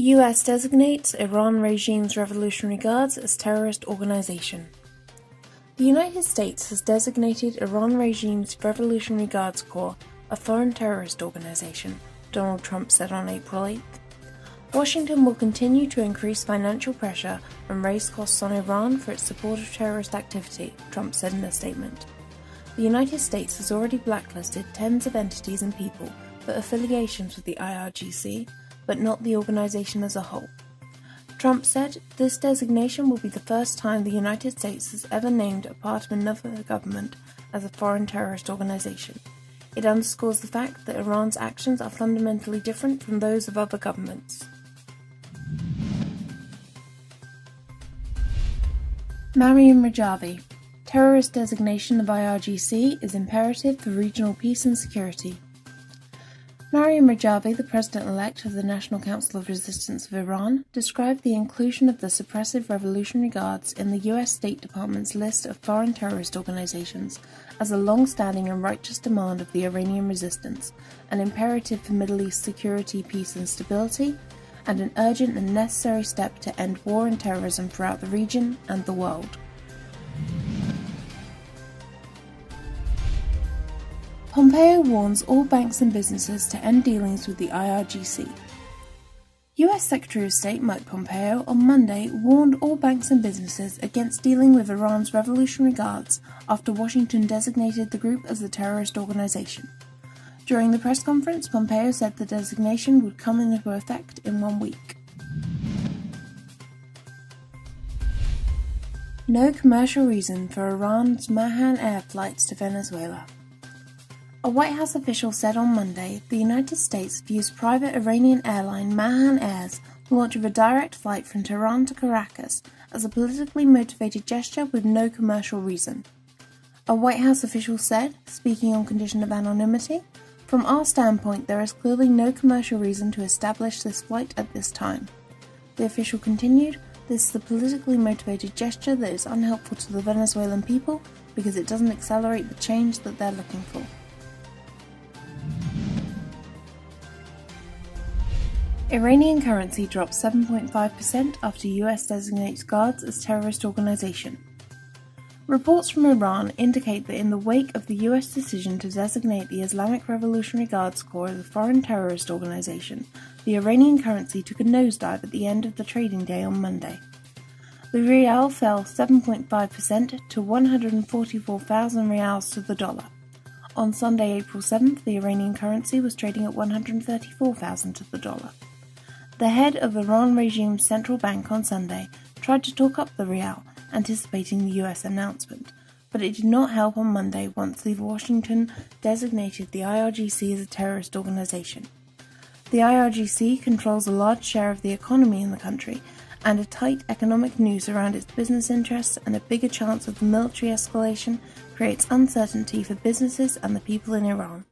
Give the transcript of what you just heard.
US designates Iran regime's Revolutionary Guards as terrorist organization. The United States has designated Iran regime's Revolutionary Guards Corps a foreign terrorist organization, Donald Trump said on April 8th. Washington will continue to increase financial pressure and raise costs on Iran for its support of terrorist activity, Trump said in a statement. The United States has already blacklisted tens of entities and people for affiliations with the IRGC, but not the organization as a whole. Trump said, "This designation will be the first time the United States has ever named a part of another government as a foreign terrorist organization. It underscores the fact that Iran's actions are fundamentally different from those of other governments." Maryam Rajavi, terrorist designation of IRGC is imperative for regional peace and security. Maryam Rajavi, the president-elect of the National Council of Resistance of Iran, described the inclusion of the suppressive Revolutionary Guards in the US State Department's list of foreign terrorist organizations as a long-standing and righteous demand of the Iranian resistance, an imperative for Middle East security, peace and stability, and an urgent and necessary step to end war and terrorism throughout the region and the world. Pompeo warns all banks and businesses to end dealings with the IRGC. US Secretary of State Mike Pompeo on Monday warned all banks and businesses against dealing with Iran's Revolutionary Guards after Washington designated the group as a terrorist organization. During the press conference, Pompeo said the designation would come into effect in 1 week. No commercial reason for Iran's Mahan Air flights to Venezuela. A White House official said on Monday the United States views private Iranian airline Mahan Air's launch of a direct flight from Tehran to Caracas as a politically motivated gesture with no commercial reason. A White House official said, speaking on condition of anonymity, "From our standpoint, there is clearly no commercial reason to establish this flight at this time." The official continued, "This is a politically motivated gesture that is unhelpful to the Venezuelan people because it doesn't accelerate the change that they're looking for." Iranian currency dropped 7.5% after US designates Guards as terrorist organization. Reports from Iran indicate that in the wake of the US decision to designate the Islamic Revolutionary Guards Corps as a foreign terrorist organization, the Iranian currency took a nosedive at the end of the trading day on Monday. The rial fell 7.5% to 144,000 rials to the dollar. On Sunday, April 7th, the Iranian currency was trading at 134,000 to the dollar. The head of Iran regime's central bank on Sunday tried to talk up the rial, anticipating the US announcement, but it did not help on Monday once Washington designated the IRGC as a terrorist organization. The IRGC controls a large share of the economy in the country, and a tight economic noose around its business interests and a bigger chance of military escalation creates uncertainty for businesses and the people in Iran.